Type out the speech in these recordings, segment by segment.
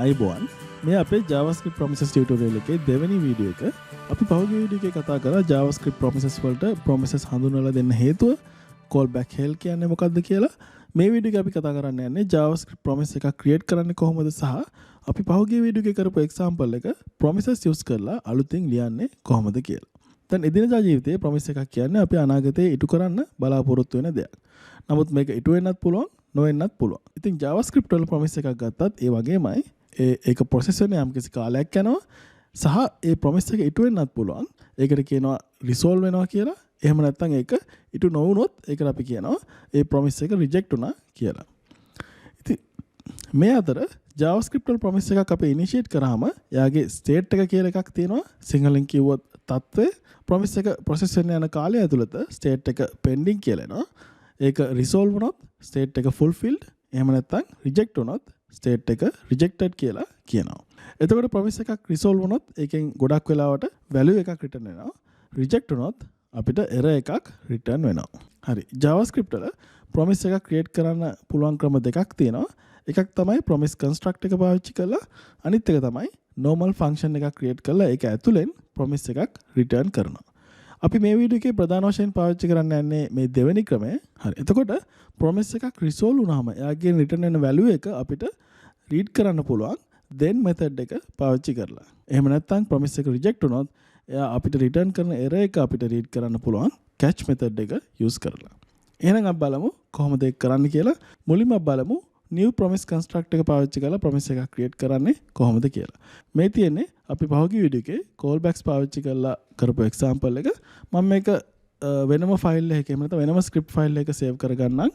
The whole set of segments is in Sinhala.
අයිබෝන් මේ අපේ JavaScript promises tutorial එකේ දෙවෙනි වීඩියෝ එක අපි පහුගිය වීඩියෝ එකේ කතා කරා JavaScript promises වලට promises හඳුන්වලා දෙන්න හේතුව callback hell කියන්නේ මොකක්ද කියලා. මේ වීඩියෝ එකේ අපි කතා කරන්න යන්නේ JavaScript promise එකක් create කරන්නේ කොහොමද සහ අපි පහුගිය වීඩියෝ එකේ කරපු example එක promises use කරලා අලුතින් ලියන්නේ කොහොමද කියලා. දැන් එදිනදා ජීවිතයේ promise එකක් කියන්නේ අපි අනාගතයේ ඉටු කරන්න බලාපොරොත්තු වෙන දෙයක්. නමුත් මේක ඉටු වෙන්නත් පුළුවන් නොවෙන්නත් පුළුවන්. ඉතින් JavaScript වල promise එකක් ගත්තත් ඒ වගේමයි ඒක process වෙන යම් කිසි කාලයක් යනවා සහ ඒ promise එක ඉටු වෙන්නත් පුළුවන්. ඒකට කියනවා resolve වෙනවා කියලා. එහෙම නැත්නම් ඒක ඉටු නොවුනොත් ඒකට අපි කියනවා ඒ promise එක reject වුණා කියලා. ඉතින් මේ අතර JavaScript වල promise එකක් අපි initiate කරාම එයාගේ state එක කියලා එකක් තියෙනවා. සිංහලෙන් කිව්වොත් තත්ත්වය promise එක process වෙන්න යන කාලය ඇතුළත state එක pending කියලා එනවා. ඒක resolve වුණොත් state එක fulfilled. එහෙම නැත්නම් reject වුණොත් state එක rejected කියලා කියනවා. එතකොට promise එකක් resolve වුණොත් ඒකෙන් ගොඩක් වෙලාවට value එකක් return වෙනවා. reject වුණොත් අපිට error එකක් return වෙනවා. හරි. JavaScript වල promise එකක් create කරන්න පුළුවන් ක්‍රම දෙකක් තියෙනවා. එකක් තමයි promise construct එක පාවිච්චි කරලා අනිත් එක තමයි normal function එකක් create කරලා ඒක ඇතුලෙන් promise එකක් return කරනවා. අපි මේ වීඩියෝ එකේ ප්‍රධාන වශයෙන් පාවිච්චි කරන්න යන්නේ මේ දෙවෙනි ක්‍රමය. හරි. එතකොට promise එකක් resolve වුණාම එයාගෙන් return වෙන value එක අපිට read කරන්න පුළුවන් then method එක පාවිච්චි කරලා. එහෙම නැත්නම් promise එක reject වුණොත් එයා අපිට return කරන error එක අපිට read කරන්න පුළුවන් catch method එක use කරලා. එහෙනම් අපි බලමු කොහොමද ඒක කරන්න කියලා. මුලින්ම බලමු new promise construct එක පාවිච්චි කරලා promise එකක් create කරන්නේ කොහොමද කියලා. මේ තියෙන්නේ අපි පහුගිය වීඩියෝ එකේ callbacks පාවිච්චි කරලා කරපු example එක. මම මේක වෙනම ෆයිල් එකක එහෙම නැත්නම් වෙනම script file එකක save කරගන්නම්.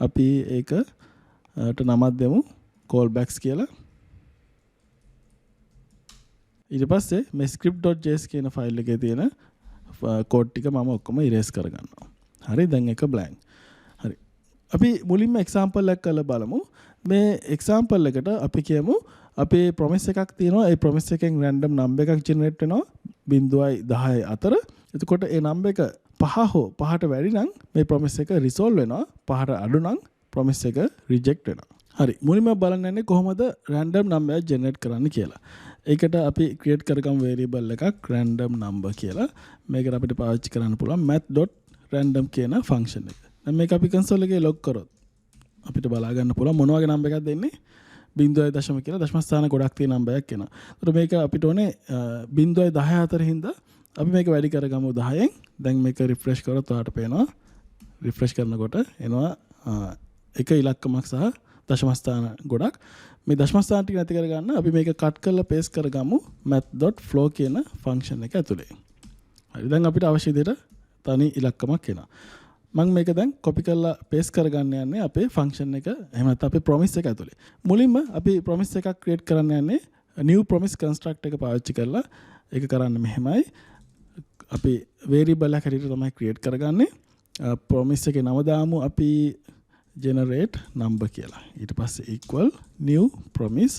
අපි ඒකට නමක් දෙමු callbacks කියලා. ඊට පස්සේ මේ script.js කියන ෆයිල් එකේ තියෙන code ටික මම ඔක්කොම erase කරගන්නවා. හරි. දැන් එක blank. හරි. අපි මුලින්ම example එකක් කරලා බලමු. මේ example එකට අපි කියමු අපේ promise එකක් තියෙනවා. ඒ promise එකෙන් random number එකක් generate වෙනවා 0.10 අතර. එතකොට ඒ number එක 5 හෝ 5ට වැඩි නම් මේ promise එක resolve වෙනවා. 5ට අඩු නම් promise එක reject වෙනවා. හරි. මුලින්ම බලන්න යන්නේ කොහොමද random number generate කරන්න කියලා. ඒකට අපි create කරගමු variable එකක් random number කියලා. මේකට අපිට පාවිච්චි කරන්න පුළුවන් math.random කියන function එක. දැන් මේක අපි console එකේ log කරොත් අපිට බලා ගන්න පුළුවන් මොන වගේ number එකක්ද එන්නේ 0.10 කියලා දශම ස්ථාන ගොඩක් තියෙන number එකක් එනවා. ඒතකොට මේක අපිට ඕනේ 0.10 අතර හින්දා අපි මේක වැඩි කරගමු 10න්. දැන් මේක refresh කරොත් ඔයාලට පේනවා refresh කරනකොට එනවා එක ඉලක්කමක් සහ දශම ස්ථාන ගොඩක්. මේ දශම ස්ථාන ටික නැති කරගන්න අපි මේක cut කරලා paste කරගමු math.flow කියන function එක ඇතුලේ. හරි. දැන් අපිට අවශ්‍ය විදිහට තනි ඉලක්කමක් එනවා. මම මේක දැන් copy කරලා paste කරගන්න යන්නේ අපේ function එක එහෙම නැත්නම් අපේ promise එක ඇතුලේ. මුලින්ම අපි promise එකක් create කරන්න යන්නේ new promise construct එක පාවිච්චි කරලා. ඒක කරන්න මෙහෙමයි. අපි variable එකක් හැටියට තමයි create කරගන්නේ. promise එකේ නම දාමු අපි generate number කියලා. ඊට පස්සේ equal new promise.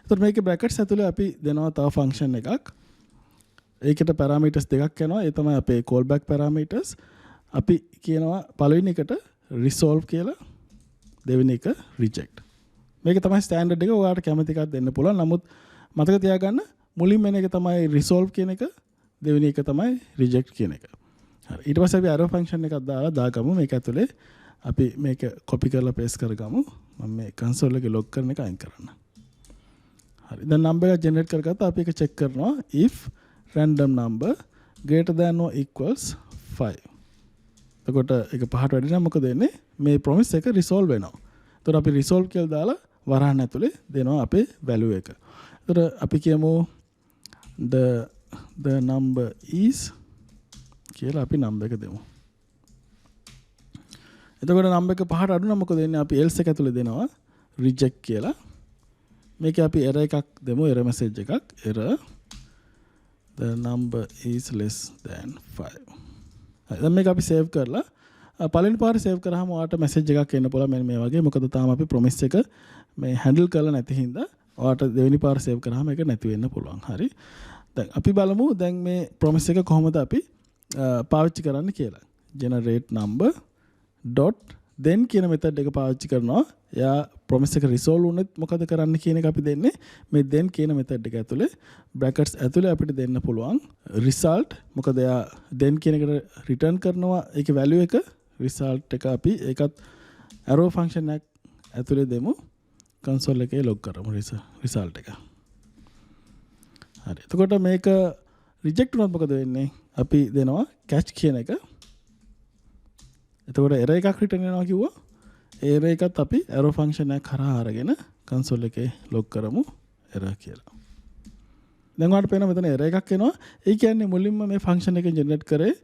එතකොට මේකේ brackets ඇතුලේ අපි දෙනවා තව function එකක්. ඒකට parameters දෙකක් යනවා. ඒ තමයි අපේ callback parameters. අපි කියනවා පළවෙනි එකට resolve කියලා, දෙවෙනි එක reject. මේක තමයි standard එක. ඔයාලට කැමති එකක් දෙන්න පුළුවන්. නමුත් මතක තියාගන්න මුලින්ම එන එක තමයි resolve කියන එක, දෙවෙනි එක තමයි reject කියන එක. හරි. ඊට පස්සේ අපි arrow function එකක් දාගමු මේක ඇතුලේ. අපි මේක copy කරලා paste කරගමු. මම මේ console එකේ log කරන එක අයින් කරන්න. හරි. දැන් number එක generate කරගත්තා. අපි ඒක check කරනවා if random number greater than or equals 5. එතකොට ඒක 5ට වැඩි නම් මොකද වෙන්නේ? මේ promise එක resolve වෙනවා. එතකොට අපි resolve කියලා දාලා වරහන් ඇතුලේ දෙනවා අපේ value එක. එතකොට අපි කියමු the number is කියලා අපි number එක දෙමු. එතකොට number එක 5ට අඩු නම් මොකද වෙන්නේ? අපි else එක ඇතුලේ දෙනවා reject කියලා. මේකේ අපි error එකක් දෙමු, error message එකක්. error the number is less than 5. දැන් මේක අපි save කරලා පළවෙනි පාරේ save කරාම ඔයාලට message එකක් එන්න පුළුවන් මෙන්න මේ වගේ. මොකද තාම අපි promise එක මේ handle කරලා නැති හින්දා ඔයාලට දෙවෙනි පාරේ save කරාම ඒක නැති වෙන්න පුළුවන්. හරි. දැන් අපි බලමු දැන් මේ promise එක කොහොමද අපි පාවිච්චි කරන්න කියලා. generate number dot then කියන method එක පාවිච්චි කරනවා. එයා promise එක resolve වුණොත් මොකද කරන්න කියන එක අපි දෙන්නේ මේ then කියන method එක ඇතුලේ brackets ඇතුලේ අපිට දෙන්න පුළුවන් result. මොකද එයා then කියන එකට return කරනවා. ඒකේ value එක result එක අපි ඒකත් arrow function එක ඇතුලේ දෙමු. console එකේ log කරමු result එක. හරි. එතකොට මේක reject වුණොත් මොකද වෙන්නේ? අපි දෙනවා catch කියන එක. එතකොට error එකක් return වෙනවා කිව්වා. error එකත් අපි arrow function එක කරා අරගෙන console එකේ log කරමු error කියලා. දැන් ඔයාලට පේනවා මෙතන error එකක් එනවා. ඒ කියන්නේ මුලින්ම මේ function එකෙන් generate කරේ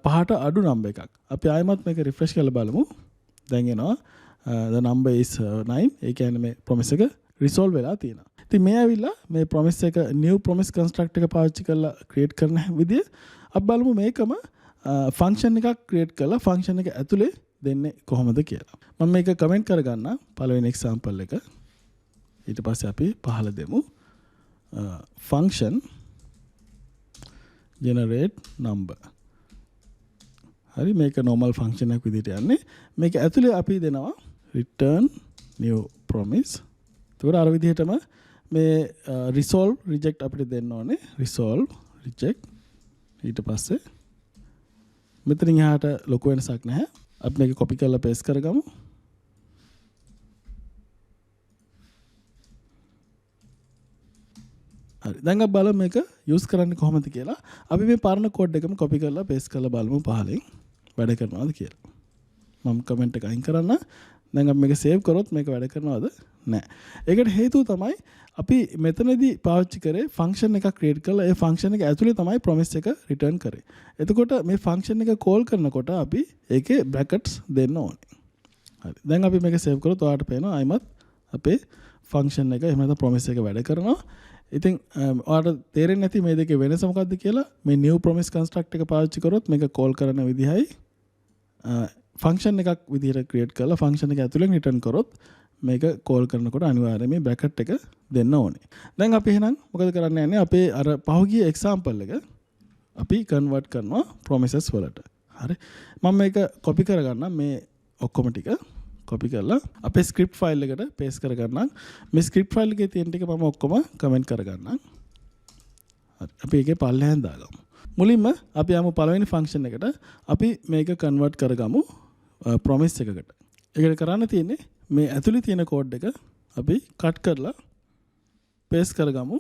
5ට අඩු number එකක්. අපි ආයෙමත් මේක refresh කරලා බලමු. දැන් එනවා the number is 9. ඒ කියන්නේ මේ promise එක resolve වෙලා තියෙනවා. ඉතින් මේ ඇවිල්ලා මේ promise එක new promise construct එක පාවිච්චි කරලා create කරන විදිය අපි බලමු මේකම function එකක් create කරලා function එක ඇතුලේ දෙන්නේ කොහොමද කියලා. මම මේක comment කරගන්න පළවෙනි example එක. ඊට පස්සේ අපි පහළ දෙමු. function generate number. හරි මේක normal function එකක් විදිහට යන්නේ. මේක ඇතුලේ අපි දෙනවා return new promise. ඒකට අර විදිහටම මේ resolve reject අපිට දෙන්න ඕනේ. resolve reject ඊට පස්සේ මෙතනින් එහාට ලොකු වෙනසක් නැහැ. අපි මේක copy කරලා paste කරගමු. හරි. දැන් අපි බලමු මේක use කරන්නේ කොහොමද කියලා. අපි මේ පරණ code එකම copy කරලා paste කරලා බලමු පහලින් වැඩ කරනවද කියලා. මම comment එක අයින් කරන්න. දැන් අපි මේක save කරොත් මේක වැඩ කරනවද? නැහැ. ඒකට හේතුව තමයි අපි මෙතනදී පාවිච්චි කරේ function එකක් create කරලා ඒ function එක ඇතුලේ තමයි promise එක return කරේ. එතකොට මේ function එක call කරනකොට අපි ඒකේ brackets දෙන්න ඕනේ. හරි. දැන් අපි මේක save කරොත් ඔයාලට පේනවා අයිමත් අපේ function එක එහෙම නැත්නම් promise එක වැඩ කරනවා. ඉතින් ඔයාලට තේරෙන්නේ නැති මේ දෙකේ වෙනස මොකක්ද කියලා මේ new promise construct එක පාවිච්චි කරොත් මේක call කරන විදිහයි function එකක් විදිහට create කරලා function එක ඇතුලෙන් return කරොත් මේක call කරනකොට අනිවාර්යයෙන් මේ bracket එක දෙන්න ඕනේ. දැන් අපි එහෙනම් මොකද කරන්න යන්නේ? අපේ අර පහුගිය example එක අපි convert කරනවා promises වලට. හරි. මම මේක copy කරගන්නම් මේ ඔක්කොම ටික copy කරලා අපේ script file එකට paste කරගන්නම්. මේ script file එකේ තියෙන ටික මම ඔක්කොම comment කරගන්නම්. හරි. අපි ඒකේ පල්ලෙහෙන් දාගමු. මුලින්ම අපි යමු පළවෙනි function එකට. අපි මේක convert කරගමු promise එකකට. ඒකට කරන්න තියෙන්නේ මේ ඇතුලේ තියෙන code එක අපි cut කරලා paste කරගමු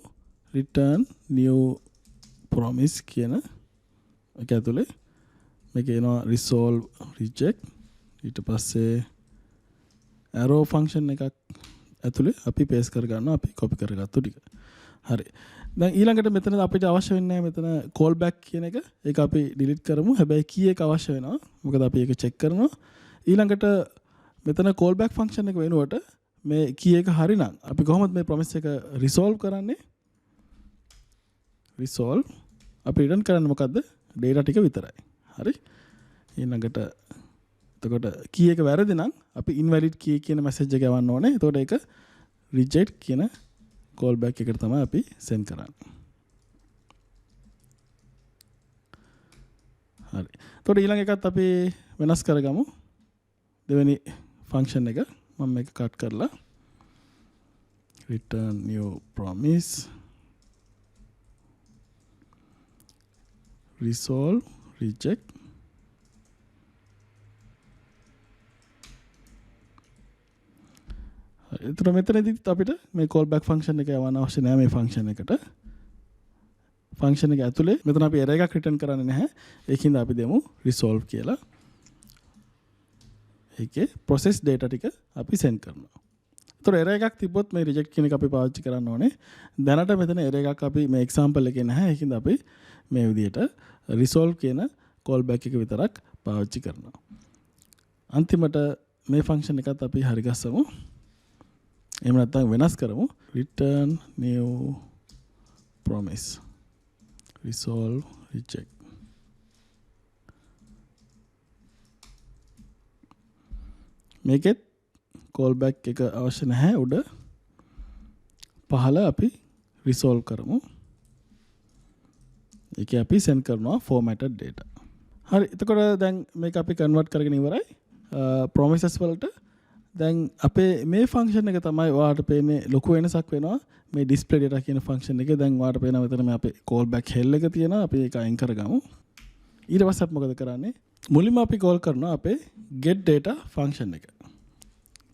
return new promise කියන එක ඇතුලේ මේක එනවා resolve reject ඊට පස්සේ arrow function එකක් ඇතුලේ අපි paste කරගන්නවා අපි copy කරගත්තු ටික. හරි. දැන් ඊළඟට මෙතන අපිට අවශ්‍ය වෙන්නේ මෙතන call back කියන එක. ඒක අපි delete කරමු. හැබැයි key එක අවශ්‍ය වෙනවා. මොකද අපි ඒක check කරනවා. ඊළඟට මෙතන call back function එක වෙනුවට මේ key එක හරිනම් අපි කොහොමද මේ promise එක resolve කරන්නේ? resolve අපි return කරන්නේ මොකද්ද? data ටික විතරයි. හරි. ඊළඟට එතකොට key එක වැරදි නම් අපි invalid key කියන message එක යවන්න ඕනේ. එතකොට ඒක reject කියන call back එකට තමයි අපි send කරන්නේ. හරි. එතකොට ඊළඟ එකත් අපි වෙනස් කරගමු. දෙවෙනි function එක මම මේක cut කරලා return new promise resolve reject එතන මෙතනදිත් අපිට මේ call back function එක යවන්න අවශ්‍ය නැහැ මේ function එකට. function එක ඇතුලේ මෙතන අපි error එකක් return කරන්නේ නැහැ. ඒකින්ද අපි දෙමු resolve කියලා. ඒකේ process data ටික අපි send කරනවා. ඒතර error එකක් තිබ්බොත් මේ reject කියන එක අපි පාවිච්චි කරන්න ඕනේ. දැනට මෙතන error එකක් අපි මේ example එකේ නැහැ. ඒකින්ද අපි මේ විදිහට resolve කියන call back එක විතරක් පාවිච්චි කරනවා. අන්තිමට මේ function එකත් අපි හරි ගස්සමු. එහෙම නැත්නම් වෙනස් කරමු. return new promise resolve reject මේකෙත් call back එක අවශ්‍ය නැහැ. උඩ පහළ අපි resolve කරමු. ඒක අපි send කරනවා formatted data. හරි. එතකොට දැන් මේක අපි convert කරගෙන ඉවරයි. promises වලට දැන් අපේ මේ ෆන්ක්ෂන් එක තමයි ඔයාලට පේන්නේ ලොකු වෙනසක් වෙනවා මේ display data කියන ෆන්ක්ෂන් එකේ. දැන් ඔයාලට පේනවා මෙතන මේ අපේ call back hell එක තියෙනවා. අපි ඒක අයින් කරගමු. ඊට පස්සේ අපි මොකද කරන්නේ? මුලින්ම අපි call කරනවා අපේ get data ෆන්ක්ෂන් එක.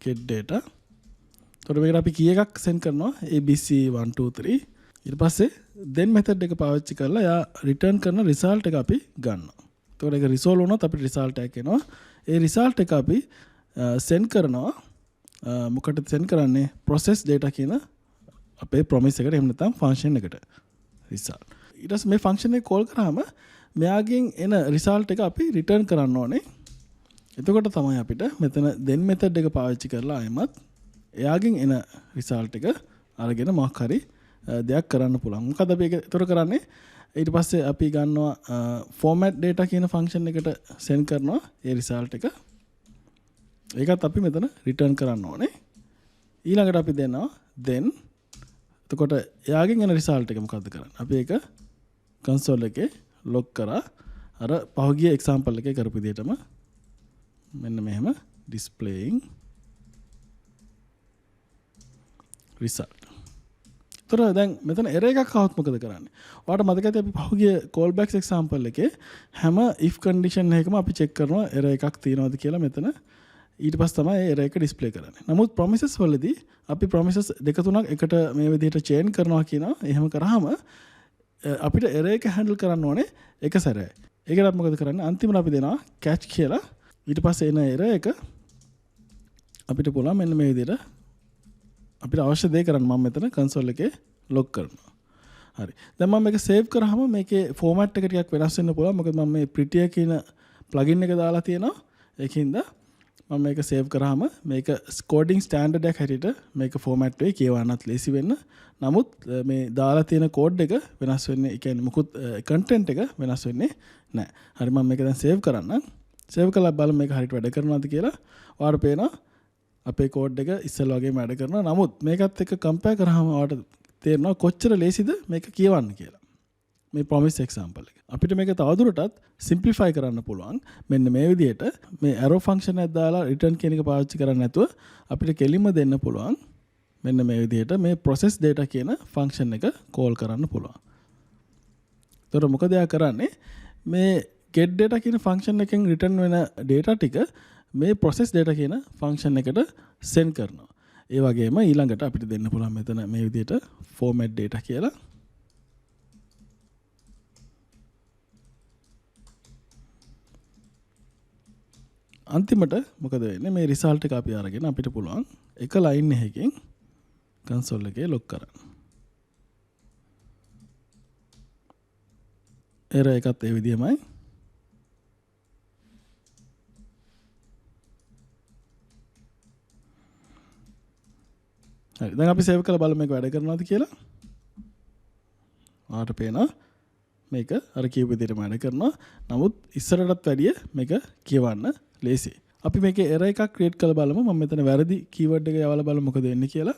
get data. එතකොට මේකට අපි key එකක් send කරනවා abc 1 2 3. ඊට පස්සේ then method එක පාවිච්චි කරලා යා return කරන result එක අපි ගන්නවා. එතකොට ඒක resolve වුණොත් අපිට result එකක් එනවා. ඒ result එක අපි send කරනවා මොකටද send කරන්නේ process data කියන අපේ promise එකට එහෙම නැත්නම් function එකට result. ඊට පස්සේ මේ function එක call කරාම මෙයාගෙන් එන result එක අපි return කරන්න ඕනේ. එතකොට තමයි අපිට මෙතන then method එක පාවිච්චි කරලා ආයෙමත් එයාගෙන් එන result එක අරගෙන මොකක් හරි දෙයක් කරන්න පුළුවන්. මොකද අපි ඒක ඒතර කරන්නේ ඊට පස්සේ අපි ගන්නවා format data කියන function එකට send කරනවා ඒ result එක. ඒකත් අපි මෙතන return කරන්න ඕනේ. ඊළඟට අපි දෙනවා then එතකොට එයාගෙන් එන result එක මොකද්ද කරන්නේ? අපි ඒක console එකේ log කරා අර පහුගිය example එකේ කරපු විදිහටම මෙන්න මෙහෙම displaying result. ඒතර දැන් මෙතන error එකක් આવොත් මොකද කරන්නේ? ඔයාලට මතක ඇති අපි පහුගිය callbacks example එකේ හැම if condition එකකම අපි check කරනවා error එකක් තියෙනවද කියලා මෙතන. ඊට පස්සේ තමයි ඒ error එක display කරන්නේ. නමුත් promises වලදී අපි promises දෙක තුනක් එකට මේ විදිහට chain කරනවා කියනවා. එහෙම කරාම අපිට error එක handle කරන්න ඕනේ එක සැරේ. ඒකට අපි මොකද කරන්නේ? අන්තිමට අපි දෙනවා catch කියලා. ඊට පස්සේ එන error එක අපිට පුළුවන් මෙන්න මේ විදිහට අපිට අවශ්‍ය දේ කරන්න මම මෙතන console එකේ log කරනවා. හරි. දැන් මම මේක save කරාම මේකේ format එක ටිකක් වෙනස් වෙන්න පුළුවන්. මොකද මම මේ prettier කියන plugin එක දාලා තියෙනවා. ඒකින්ද මම මේක save කරාම මේක coding standard එකක් හැටියට මේක format වෙයි කියවන්නත් ලේසි වෙන්න. නමුත් මේ දාලා තියෙන code එක වෙනස් වෙන්නේ, ඒ කියන්නේ මොකුත් content එක වෙනස් වෙන්නේ නැහැ. හරි මම මේක දැන් save කරන්නම්. save කළා බලමු මේක හරියට වැඩ කරනවද කියලා. ඔයාලට පේනවා අපේ code එක ඉස්සෙල්ලා වගේම වැඩ කරනවා. නමුත් මේකත් එක්ක compare කරාම ඔයාලට තේරෙනවා කොච්චර ලේසිද මේක කියවන්න කියලා. මේ promise example එක. අපිට මේක තවදුරටත් simplify කරන්න පුළුවන්. මෙන්න මේ විදිහට මේ arrow function එකක් දාලා return කියන එක පාවිච්චි කරන්නේ නැතුව අපිට කෙලින්ම දෙන්න පුළුවන්. මෙන්න මේ විදිහට මේ process data කියන function එක call කරන්න පුළුවන්. ඒතර මොකද එයා කරන්නේ? මේ get data කියන function එකෙන් return වෙන data ටික මේ process data කියන function එකට send කරනවා. ඒ වගේම ඊළඟට අපිට දෙන්න පුළුවන් මෙතන මේ විදිහට format data කියලා. අන්තිමට මොකද වෙන්නේ? මේ result එක අපි අරගෙන අපිට පුළුවන් එක line එකකින් console එකේ log කරන්න. error එකත් ඒ විදිහමයි. හරි. දැන් අපි save කරලා බලමු මේක වැඩ කරනවද කියලා. ඔයාලට පේනවා මේක අර කියපු විදිහටම වැඩ කරනවා. නමුත් ඉස්සරටත් වැඩිය මේක කියවන්න ලේසි. අපි මේකේ error එකක් create කරලා බලමු. මම මෙතන වැරදි keyword එක යවලා බලමු මොකද වෙන්නේ කියලා.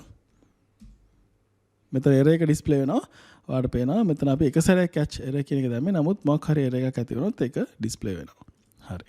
මෙතන error එක display වෙනවා. ඔයාලට පේනවා මෙතන අපි එක සැරයක් catch error කියන එක දැම්මේ. නමුත් මොකක් හරි error එකක් ඇති වුණොත් ඒක display වෙනවා. හරි.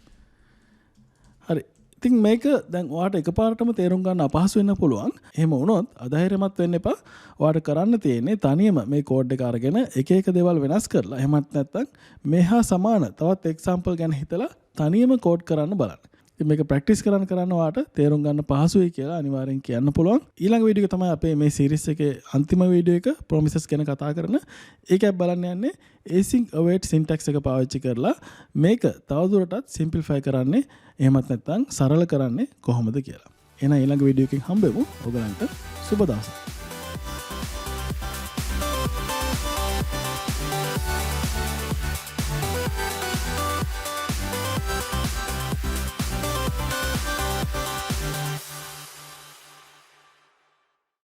හරි. ඉතින් මේක දැන් ඔයාලට එකපාරටම තේරුම් ගන්න අපහසු වෙන්න පුළුවන්. එහෙම වුණොත් අධෛර්යමත් වෙන්න එපා. ඔයාලට කරන්න තියෙන්නේ තනියම මේ කෝඩ් එක අරගෙන එක එක දේවල් වෙනස් කරලා එහෙමත් නැත්නම් මේහා සමාන තවත් එක්සැම්පල් ගැන හිතලා තනියම කෝඩ් කරන්න බලන්න. ඉතින් මේක ප්‍රැක්ටිස් කරන්න ඔයාලට තේරුම් ගන්න පහසුයි කියලා අනිවාර්යෙන් කියන්න පුළුවන්. ඊළඟ වීඩියෝ එක තමයි අපේ මේ සීරීස් එකේ අන්තිම වීඩියෝ එක promises ගැන කතා කරන. ඒකත් බලන්න යන්නේ async await syntax එක පාවිච්චි කරලා මේක තවදුරටත් simplify කරන්නේ එහෙමත් නැත්නම් සරල කරන්නේ කොහොමද කියලා. එහෙනම් ඊළඟ වීඩියෝ එකකින් හම්බෙමු. ඔයගලන්ට සුබ දවසක්.